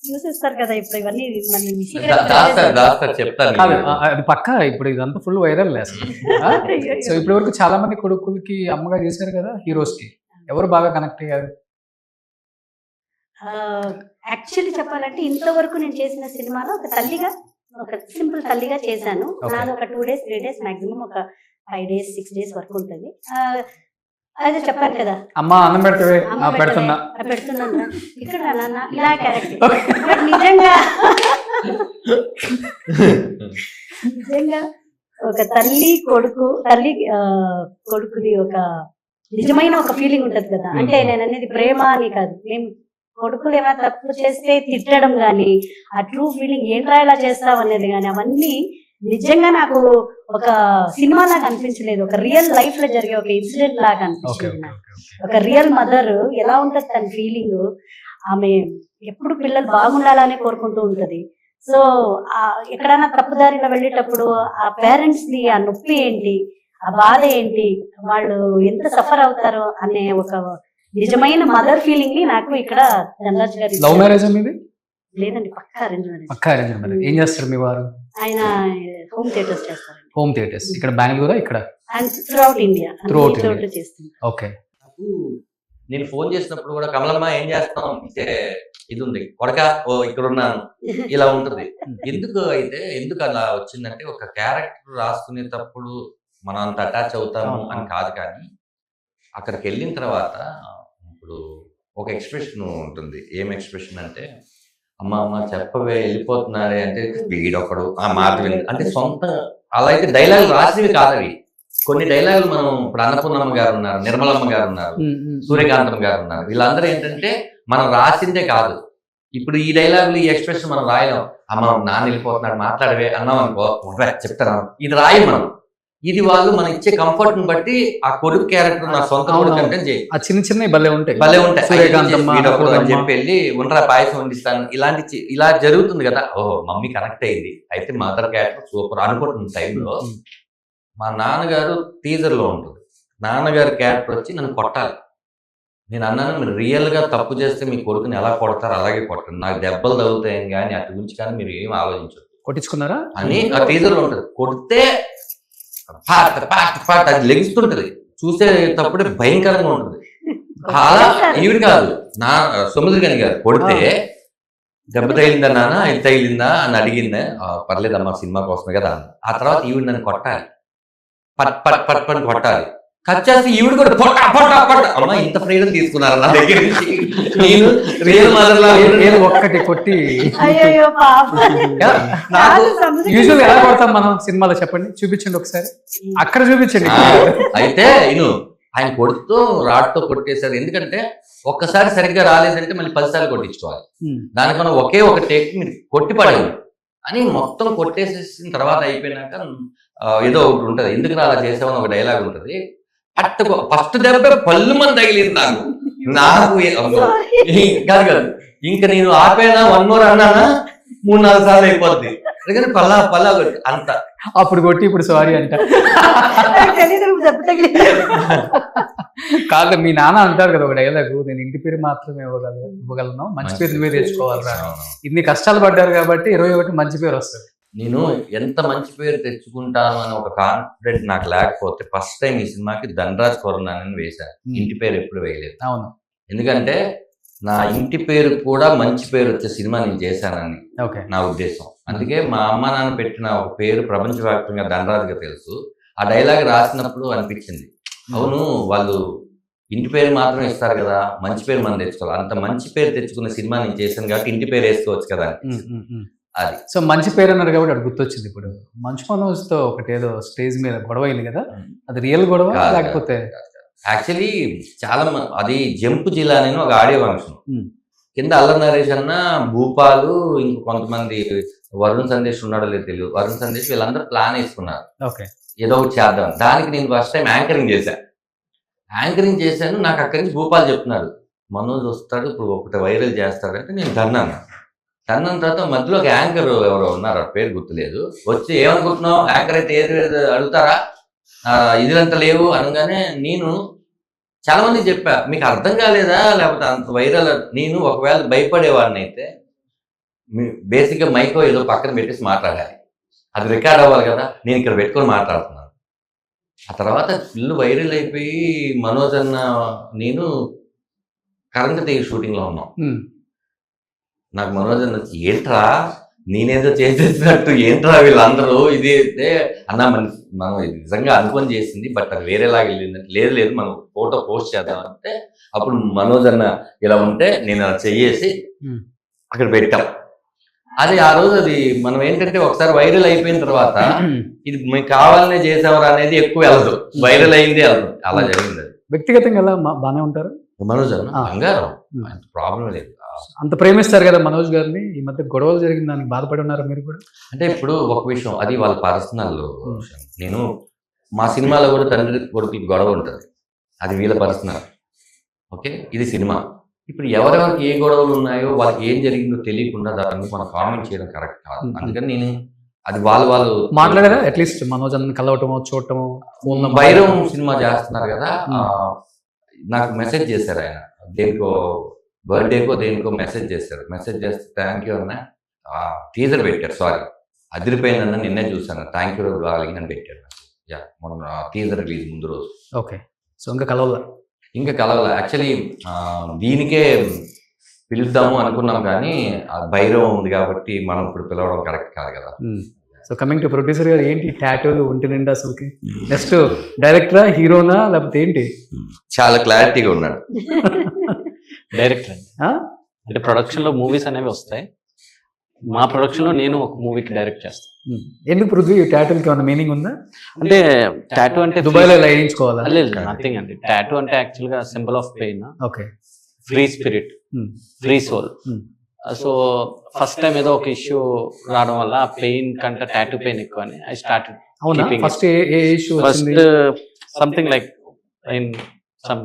చూసేస్తారు కదా ఇప్పుడు ఇవన్నీ దాస్తారు చెప్తాను. కాదు, అది పక్క. ఇప్పుడు ఇదంతా ఫుల్ వైరల్ అసలు. సో ఇప్పటి వరకు చాలా మంది కొడుకులకి అమ్మగా చేశారు కదా హీరోస్ కి, ఎవరు బాగా కనెక్ట్ అయ్యారు? యాక్చువల్లీ చెప్పాలంటే ఇంతవరకు నేను చేసిన సినిమాలో ఒక తల్లిగా, ఒక సింపుల్ తల్లిగా చేశాను. నాది ఒక 2 days 3 days మాక్సిమం ఒక 5 days 6 days వరకు ఉంటుంది. అదే చెప్పాను కదా, అమ్మ అన్నం పెడతావే, పెడుతున్నా పెడుతున్నాను ఇక్కడ నాన్న ఇలా క్యారెక్టర్. బట్ నిజంగా నిజంగా ఒక తల్లి కొడుకుది ఒక నిజమైన ఒక ఫీలింగ్ ఉంటది కదా. అంటే నేను అనేది ప్రేమ అని కాదు, మేము కొడుకులు ఏమైనా తప్పు చేస్తే తిట్టడం గాని, ఆ ట్రూ ఫీలింగ్ ఏంట్రా ఇలా చేస్తావు అనేది గాని, అవన్నీ నిజంగా నాకు ఒక సినిమా లాగా అనిపించలేదు. ఒక రియల్ లైఫ్ లో జరిగే ఒక ఇన్సిడెంట్ లాగా అనిపించింది నాకు. ఒక రియల్ మదర్ ఎలా ఉంటది తన ఫీలింగ్, ఆమె ఎప్పుడు పిల్లలు బాగుండాలనే కోరుకుంటూ ఉంటది. సో ఎక్కడైనా తప్పుదారిలో వెళ్ళేటప్పుడు ఆ పేరెంట్స్ ని ఆ నొప్పి ఏంటి, ఆ బాధ ఏంటి, వాళ్ళు ఎంత సఫర్ అవుతారో అనే ఒక నిజమైన మదర్ ఫీలింగ్ ని నాకు ఇక్కడ ధనరాజ్ గారు. లవ్ మ్యారేజ్ అనేది లేదండి, పక్కా అరేంజ్ మ్యారేజ్. పక్కా అరేంజ్ మ్యారేజ్. ఏం చేస్తారు మీ వారు? ఆయన హోమ్ థియేటర్స్ చేస్తారు. హోమ్ థియేటర్స్ ఇక్కడ బెంగళూరు, ఇక్కడ అండ్ త్రూఅవుట్ ఇండియా చేస్తుంది. ఓకే. నేను ఫోన్ చేసినప్పుడు కూడా కమలమ్మ ఏం చేస్తాం అంటే ఇది ఉంది కొడక, ఓ ఇక్కడ ఉన్నాను, ఇలా ఉంటది. ఎందుకు అలా వచ్చిందంటే, ఒక క్యారెక్టర్ రాసుకునేటప్పుడు మనం అంత అటాచ్ అవుతాము అని కాదు, కానీ అక్కడికి వెళ్ళిన తర్వాత ఇప్పుడు ఒక ఎక్స్ప్రెషన్ ఉంటుంది. ఏం ఎక్స్ప్రెషన్ అంటే, అమ్మ చెప్పవే వెళ్ళిపోతున్నాడే అంటే వీడొకడు ఆ మాట విని అంటే సొంత, అలా అయితే డైలాగులు రాసినవి కాదవి. కొన్ని డైలాగులు మనం ఇప్పుడు అన్నపూర్ణమ్మ గారు ఉన్నారు, నిర్మలమ్మ గారు ఉన్నారు, సూర్యకాంతం గారు ఉన్నారు, వీళ్ళందరూ ఏంటంటే మనం రాసిందే కాదు. ఇప్పుడు ఈ డైలాగులు, ఈ ఎక్స్ప్రెషన్ మనం రాయలేం. అమ్మ నాన్న వెళ్ళిపోతున్నాడు మాట్లాడవే అన్నాం అనుకో, చెప్తాను, ఇది రాయం మనం. ఇది వాళ్ళు మనం ఇచ్చే కంఫర్ట్ ని బట్టి ఆ కొడుకు క్యారెక్టర్ నా సొంత కొడుకు అంటే ఆ చిన్న చిన్న భలే ఉంటాయి అని చెప్పి వెళ్ళి ఉండరా పాయసం వండిస్తాను, ఇలా జరుగుతుంది కదా. ఓహో మమ్మీ కనెక్ట్ అయింది, అయితే మదర్ క్యారెక్టర్ సూపర్ అనుకుంటున్న టైంలో మా నాన్నగారు టీజర్ లో ఉంటుంది. నాన్నగారి క్యారెక్టర్ వచ్చి నన్ను కొట్టాలి. నేను అన్నాను, మీరు రియల్ గా తప్పు చేస్తే మీ కొడుకుని ఎలా కొడతారు అలాగే కొట్టండి, నాకు దెబ్బలు తగులుతాయని కానీ అటు గురించి కానీ మీరు ఏం ఆలోచించదు కొట్టించుకున్నారా అని ఆ టీజర్ లో ఉంటుంది. కొడితే అది లెగిస్తుంటది, చూసేటప్పుడే భయంకరంగా ఉంటుంది. అలా ఈవిడ కాదు, నా సముద్రగని గారు కొడితే దెబ్బ తగిలిందా నాన్న, ఇది తగిలిందా అని అడిగిందా, పర్లేదమ్మా సినిమా కోసమే కదా. ఆ తర్వాత ఈవిడ నన్ను కొట్టాలి, పట్ పని కొట్టాలి. కట్ చేసి ఈవిడ కూడా అమ్మా ఇంత ఫ్రీడమ్ తీసుకున్నారు నా దగ్గర నుంచి. నేను రియల్ మదర్ లా ఒక్కటి కొట్టి యూజువల్ ఎలా కొడతాం మనం సినిమాలో, చెప్పండి, చూపించండి ఒకసారి, అక్కడ చూపించండి. అయితే ఆయన కొడుతూ రాడ్తో కొట్టేశారు. ఎందుకంటే ఒక్కసారి సరిగ్గా రాలేదంటే మళ్ళీ 10 సార్లు కొట్టించుకోవాలి. దానికన్నా ఒకే ఒక టేక్ మీరు కొట్టి పడేది అని మొత్తం కొట్టేసేసిన తర్వాత అయిపోయినాక ఏదో ఒకటి ఉంటుంది, ఎందుకు అలా చేసామని ఒక డైలాగ్ ఉంటుంది. అట్ట ఫస్ట్ దెబ్బ పళ్ళు మంది తగిలింది నాకు కాదు కాదు ఇంకా నేను ఆపేనా 1 more అన్నానా 3-4 సార్లు అయిపోద్ది అందుకని పల్లా అంత అప్పుడు కొట్టి ఇప్పుడు సారీ అంట. నాకు తెలీదు, నువ్వు దెబ్బ తగిలింది. కాదు మీ నాన్న అంటారు కదా ఒక డైలాగ్, నేను ఇంటి పేరు మాత్రమే ఇవ్వగలను, మంచి పేరు నువ్వే తెచ్చుకోవాలరా. ఇన్ని కష్టాలు పడ్డారు కాబట్టి 21 మంచి పేరు వస్తుంది. నేను ఎంత మంచి పేరు తెచ్చుకుంటాను అని ఒక కాన్ఫిడెంట్ నాకు లేకపోతే ఫస్ట్ టైం ఈ సినిమాకి ధనరాజ్ కొరనాని వేశాను. ఇంటి పేరు ఎప్పుడు వేయలేదు. అవును, ఎందుకంటే నా ఇంటి పేరు కూడా మంచి పేరు వచ్చే సినిమా నేను చేశానని ఓకే నా ఉద్దేశం. అందుకే మా అమ్మ నాన్న పెట్టిన ఒక పేరు ప్రపంచవ్యాప్తంగా ధనరాజ్గా తెలుసు. ఆ డైలాగ్ రాసినప్పుడు అనిపించింది, అవును వాళ్ళు ఇంటి పేరు మాత్రం ఇస్తారు కదా, మంచి పేరు మనం తెచ్చుకోవాలి. అంత మంచి పేరు తెచ్చుకున్న సినిమా నేను చేశాను కాబట్టి ఇంటి పేరు వేసుకోవచ్చు కదా అది. సో మంచి పేరు అన్నారు కాబట్టి అది గుర్తొచ్చింది. ఇప్పుడు మంచు మనోజ్ తో ఒకటి ఏదో స్టేజ్ మీద గొడవ అయింది కదా, అది రియల్ గొడవ లేకపోతే? యాక్చువల్లీ చాలా అది జంపు జిల్లా అని ఒక ఆడియో ఫంక్షన్ కింద అల్లరి నరేష్ అన్న, భూపాలు, ఇంకో కొంతమంది వరుణ్ సందేశ్ ఉన్నాడో లేదు తెలియదు, వరుణ్ సందేశ్ వీళ్ళందరూ ప్లాన్ వేసుకున్నారు ఏదో ఒకటి చేద్దాం. దానికి నేను ఫస్ట్ టైం యాంకరింగ్ చేశాను. నాకు అక్కడి నుంచి భూపాల్ చెప్తున్నారు, మనోజ్ వస్తాడు ఇప్పుడు ఒకటి వైరల్ చేస్తాడంటే నేను తన్నాను. తన్న తర్వాత మధ్యలో ఒక యాంకర్ ఎవరో ఉన్నారు, ఆ పేరు గుర్తులేదు, వచ్చి ఏమనుకుంటున్నావు యాంకర్ అయితే ఏది అడుగుతారా, ఇదిలంతా లేవు అనగానే నేను చాలా మంది చెప్పా, మీకు అర్థం కాలేదా లేకపోతే అంత వైరల్. నేను ఒకవేళ భయపడేవాడిని అయితే బేసిక్గా మైకో ఏదో పక్కన పెట్టేసి మాట్లాడాలి, అది రికార్డ్ అవ్వాలి కదా, నేను ఇక్కడ పెట్టుకొని మాట్లాడుతున్నాను. ఆ తర్వాత ఫుల్ వైరల్ అయిపోయి మనోజ్ అన్న నేను కరెంట్ తీగ షూటింగ్లో ఉన్నాం. నాకు మనోజ్ అన్న ఏంట్రా నేనేదో చేసేసినట్టు ఏంట్రా వీళ్ళందరూ ఇది అయితే అన్న మనం నిజంగా అనుకొని చేసింది, బట్ అది వేరేలాగా వెళ్ళిందంటే లేదు మనం ఫోటో పోస్ట్ చేద్దాం అంటే అప్పుడు మనోజ్ అన్న ఇలా ఉంటే నేను అలా చెయ్యేసి అక్కడ పెట్టాం. అది ఆ రోజు అది మనం ఏంటంటే ఒకసారి వైరల్ అయిపోయిన తర్వాత ఇది మీకు కావాలనే చేసేవారు అనేది ఎక్కువ వెళ్ళదు, వైరల్ అయింది వెళ్ళదు, అలా జరిగింది. వ్యక్తిగతంగా ఎలా బాగానే ఉంటారు మనోజ్ అన్న బంగారం, ప్రాబ్లం లేదు. అంత ప్రేమిస్తారు కదా మనోజ్ గారిని, ఈ మధ్య గొడవలు జరిగిన దానికి బాధపడి ఉన్నారు మీరు కూడా? అంటే ఇప్పుడు ఒక విషయం, అది వాళ్ళ పర్సనల్ విషయం. నేను మా సినిమాలో కూడా తండ్రి కొడుకుకి గొడవ ఉంటుంది, అది వీళ్ళ పర్సనల్. ఓకే, ఇది సినిమా. ఇప్పుడు ఎవరెవరికి ఏ గొడవలు ఉన్నాయో వాళ్ళకి ఏం జరిగిందో తెలియకుండా దాన్ని మనం కామెంట్ చేయడం కరెక్ట్ కాదు. అందుకని నేను అది వాళ్ళు మాట్లాడారా అట్లీస్ట్ మనోజ్ అన్న కలవటమో చూడటమో? భైరవం సినిమా చేస్తున్నారు కదా, నాకు మెసేజ్ చేశారు ఆయన, దేనికో బర్త్డేకో దేనికో మెసేజ్ చేశారు. మెసేజ్ చేస్తే థ్యాంక్ యూ అన్న, టీజర్ పెట్టారు, సారీ అదిరిపోయిందన్న నిన్నే చూసాను, థ్యాంక్ యూ డార్లింగ్ అని పెట్టారు. మనం టీజర్ రిలీజ్ ముందు రోజు. ఓకే, సో ఇంకా కలవాల యాక్చువల్లీ దీనికే పిలుద్దాము అనుకున్నాం కానీ భైరవం ఉంది కాబట్టి మనం ఇప్పుడు పిలవడం కరెక్ట్ కాదు కదా. సో కమింగ్ టు ప్రొడ్యూసర్ గారు, ఏంటి టాటూలు ఒంటి నిండా అసలుకి? నెక్స్ట్ డైరెక్టరా, హీరోనా, లేకపోతే ఏంటి? చాలా క్లారిటీగా ఉన్నాడు. డైరెక్టర్ అంటే ప్రొడక్షన్ లో మూవీస్ అనేవి వస్తాయి, మా ప్రొడక్షన్ లో నేను ఒక మూవీకి డైరెక్ట్ చేస్తాను. ఎందుకు పృథ్వీ టాటూకి ఏమైనా మీనింగ్ ఉందా? అంటే టాటూ అంటే దుబాయ్ లో వేయించుకోవాలా? లేదు, నథింగ్ అండి. టాటూ అంటే యాక్చువల్ గా symbol of pain, okay, free spirit, free soul. So first time ఏదో ఒక ఇష్యూ రావడం వల్ల ఆ పెయిన్ కంటే టాటూ పెయిన్ ఎక్కువ అని I started. First A issue? First something like in some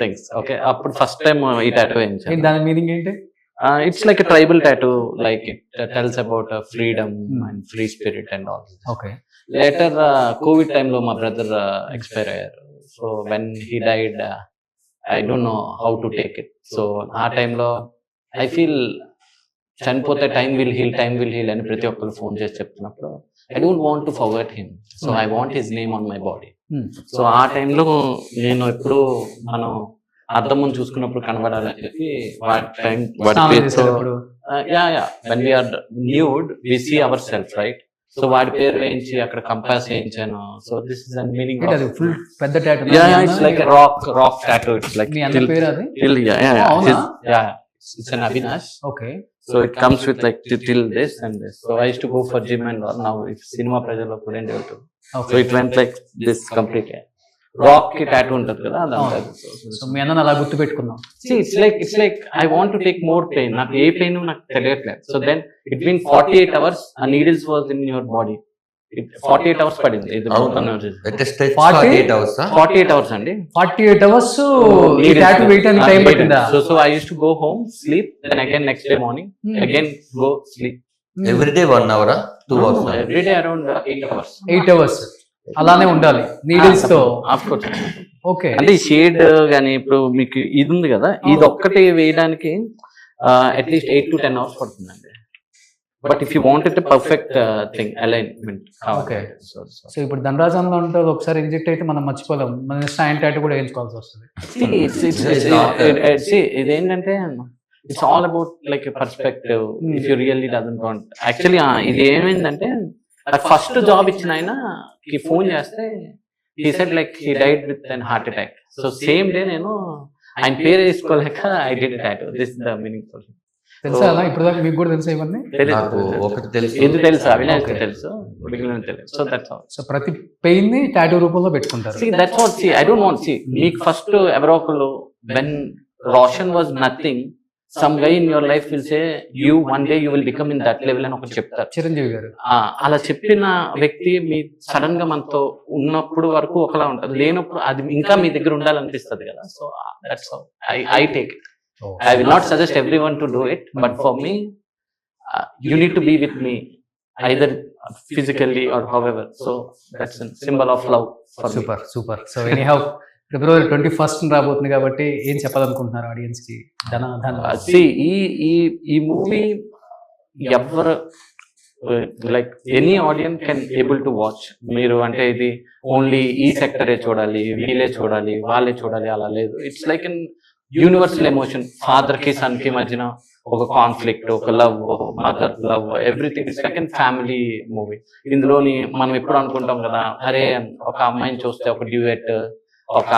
things. Okay, అప్పుడు ఫస్ట్ టైం ఈ టాటూ వేయించాను. దాని మీనింగ్ ఏంటి? It's like a tribal tattoo, like it tells about freedom and free spirit and all. Okay. Later, COVID time lo my brother expired. So when he died, I don't know how to take it. So our time lo, I feel చనిపోతే time will heal అని ప్రతి ఒక్కరు ఫోన్ చేసి చెప్తున్నప్పుడు I don't want to forget him. So I want his name on my body. So ఆ టైంలో నేను ఎప్పుడు మనం అర్థం ముందు చూసుకున్నప్పుడు కనబడాలని చెప్పి when we are nude we see ourselves, right? So వాడి పేరు వేయించి అక్కడ కంపాస్ వేయించాను. So this is the meaning of full పెద్ద tattoo. It's like rock tattoo. It's like me అన్న పేరు అది? It's an Avinash. Okay. So it comes with like till this and this. So I used to go for gym and all. Now if cinema pressure lo couldn't do it. So it went like this completely. Rock ki tattoo untadi kada adanta. So మీ అన్న అలా గుర్తు పెట్టుకున్నాం. See it's like I want to take more pain. నాకు ఏ పెయిన్ నాకు తెలియట్లేదు. So then it been 48 hours a needles was in your body. 48 hours పడింది ఇది మొత్తం అవును. వచ్చేసి. At a stretch 40? 48 hours, huh? 48 hours అండి. 48 hours ఈ టాటూ వేయడానికి టైం పట్టిందా? So I used to go home, sleep, then again next day morning, again go sleep. Every day 1 hour, 2 hours. Every day around 8 hours. 8 hours అలానే ఉండాలి నీడిల్స్ తో. Of course. ఓకే, అంటే ఈ షేడ్ గానీ ఇప్పుడు మీకు ఇది ఉంది కదా, ఇది ఒక్కటి వేయడానికి అట్లీస్ట్ 8 to 10 hours పడుతుందండి. But if you wanted perfect thing alignment. Okay. So ఇప్పుడు ధనరాజంలో ఉంటే ఒకసారి ఇంజెక్ట్ అయితే మనం మర్చిపోలేం, మన నెక్స్ట్ ఆయన టాటూ కూడా వేయించుకోవాల్సి వస్తుంది. ఇదేంటంటే it's all about like perspective. If you really doesn't want actually ఇది ఏమైందంటే ఫస్ట్ జాబ్ ఇచ్చిన ఆయన ఫోన్ చేస్తే he said like he died with an heart attack. So same day నేను ఆయన పేరు వేసుకోలేక I did a tattoo. This is the meaning for him. తెలుసా అలా ఇప్పుడు దాకా మీకు కూడా తెలుసా ఇవన్నీ? నాకు ఒకటి తెలుసు. ఎందుకు తెలుసు, అవినాష్ తెలుసు, మిగిలిన తెలుసు. So that's all. సో ప్రతి పెయిన్ ని టాటూ రూపంలో పెట్టుకుంటారు. See that's what, see I don't want, see మీకు ఫస్ట్ ఎవరో ఒకళ్ళు when Roshan was nothing, some guy in your life will say you one day you will become in that level అని ఒకటి చెప్తారు. చిరంజీవి గారు అలా చెప్పిన వ్యక్తి మీ సడన్ గా మనతో ఉన్నప్పుడు వరకు ఒకలా ఉంటుంది, లేనప్పుడు అది ఇంకా మీ దగ్గర ఉండాలనిపిస్తుంది కదా. So that's how I take it. I will not suggest everyone to do it, but for me, you need to be with me, either physically or however. So that's a symbol of love for me. Super super. So anyhow February 21st రాబోతుంది కాబట్టి ఏం చెప్పాలనుకుంటున్నారు ఆడియన్స్ కి? See, ఈ మూవీ ఎవరు like any audience can able to watch. మీరు అంటే ఇది ఓన్లీ ఈ సెక్టరే చూడాలి, వీళ్ళే చూడాలి, వాళ్ళే చూడాలి అలా లేదు. It's like an universal emotion. Father కి సన్ కి మధ్యన ఒక కాన్ఫ్లిక్ట్, ఒక love, mother love, everything. It's like an family movie. ఇందులోని మనం ఎప్పుడు అనుకుంటాం కదా, అరే ఒక అమ్మాయిని చూస్తే ఒక డ్యూయట్, ఒక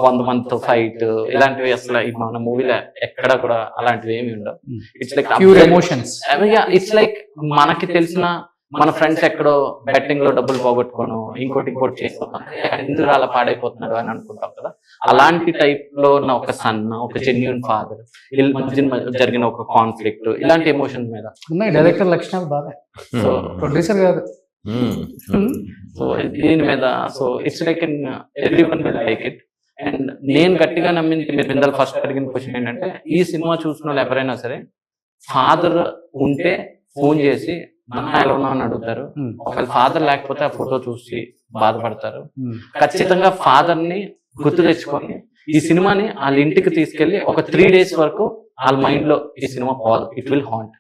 100 మందితో ఫైట్, ఇలాంటివి అసలు మన మూవీలో ఎక్కడ కూడా అలాంటివి ఏమి ఉండవు. It's like pure emotions. It's like మనకి తెలిసిన మన ఫ్రెండ్స్ ఎక్కడో బెట్టింగ్ లో డబ్బులు పోగొట్టుకోను, ఇంకోటి చేస్తాం, ఎందుకు అలా పాడైపోతున్నారు అని అనుకుంటాం కదా. అలాంటి టైప్ లో ఉన్న ఒక సన్, ఒక జెన్యూన్ ఫాదర్, వీళ్ళ మధ్య జరిగిన ఒక కాన్ఫ్లిక్ట్, ఇలాంటి ఎమోషన్స్ మీద ఉన్నాయి. డైరెక్టర్ లక్షణాలు బాగా, సో ప్రొడ్యూసర్ గారు. సో దీని మీద so it's like everyone will like it. And నేను గట్టిగా నమ్మింది, మీరు ఇందాక ఫస్ట్ అడిగిన క్వశ్చన్ ఏంటంటే, ఈ సినిమా చూసిన వాళ్ళు ఎవరైనా సరే ఫాదర్ ఉంటే ఫోన్ చేసి అన్న ఎలా ఉన్నా అని అడుగుతారు. ఒకవేళ ఫాదర్ లేకపోతే ఆ ఫోటో చూసి బాధపడతారు. ఖచ్చితంగా ఫాదర్ ని గుర్తు తెచ్చుకొని ఈ సినిమాని వాళ్ళ ఇంటికి తీసుకెళ్లి ఒక 3 days వరకు వాళ్ళ మైండ్ లో ఈ సినిమా పోవాలి. It will haunt.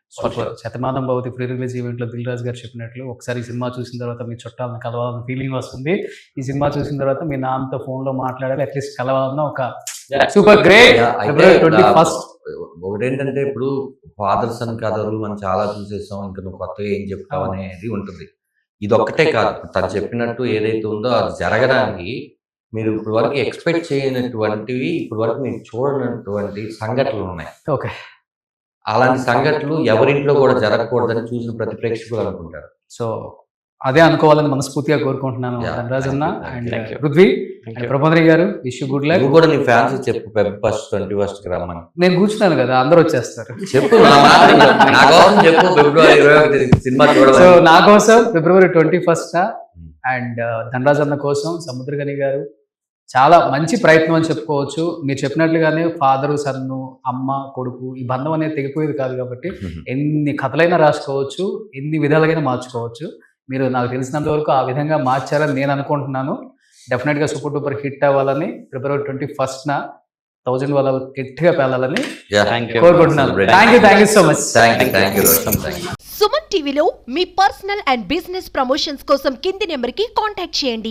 Shatamanam Bhavati pre release event లో దిల్ రాజు గారు చెప్పినట్లు, ఒకసారి ఈ సినిమా చూసిన తర్వాత మీ చుట్టాలను కలవాలన్న ఫీలింగ్ వస్తుంది. ఈ సినిమా చూసిన తర్వాత మీ నాన్నతో ఫోన్ లో మాట్లాడాలి, అట్లీస్ట్ కలవాలన్న ఒక సూపర్ గ్రేట్. February 21st. ఒకటేంటంటే ఇప్పుడు ఫాదర్ సన్ కథలు మనం చాలా చూసేసాం, ఇంకా నువ్వు కొత్తగా ఏం చెప్తావు అనేది ఉంటుంది. ఇది ఒక్కటే కాదు, తను చెప్పినట్టు ఏదైతే ఉందో అది జరగడానికి మీరు ఇప్పుడు వరకు ఎక్స్పెక్ట్ చేయనటువంటివి, ఇప్పుడు వరకు మీరు చూడనటువంటి సంఘటనలు ఉన్నాయి. ఓకే, అలాంటి సంఘటనలు ఎవరింట్లో కూడా జరగకూడదని చూసిన ప్రతి ప్రేక్షకులు అనుకుంటారు. సో అదే అనుకోవాలని మనస్ఫూర్తిగా కోరుకుంటున్నాను. ధనరాజ్ అన్న and Thank you. Prithvi and Prabhadri గారు, విష్ యూ గుడ్ లక్. నువ్వు కూడా నీ ఫ్యాన్స్ చెప్పు February 21st కి రమ్మని నేను కూర్చున్నాను కదా, అందరూ వచ్చేస్తారు. చెప్పు, నా కోసం చెప్పు. February 21 సినిమా సో చూడమని. నా కోసం February 21st అండ్ ధనరాజ్ అన్న కోసం సముద్రగని గారు చాలా మంచి ప్రయత్నం అని చెప్పుకోవచ్చు. మీరు చెప్పినట్లుగానే ఫాదరు సన్ను, అమ్మ కొడుకు, ఈ బంధం అనేది తెగిపోయేది కాదు కాబట్టి ఎన్ని కథలైనా రాసుకోవచ్చు, ఎన్ని విధాలుగా మార్చుకోవచ్చు. మీరు నాకు తెలిసినంత వరకు ఆ విధంగా మార్చారని నేను అనుకుంటున్నాను. డెఫినెట్ గా సూపర్ డూపర్ హిట్ అవ్వాలని, February 21st 1000 వాళ్ళ గట్టిగా పేలాలని కోరుకుంటున్నాను. Thank you so much. Thank you Roshan. Suman టీవీలో మీ పర్సనల్ అండ్ బిజినెస్ ప్రమోషన్స్ కోసం కింది నెంబర్కి కాంటాక్ట్ చేయండి.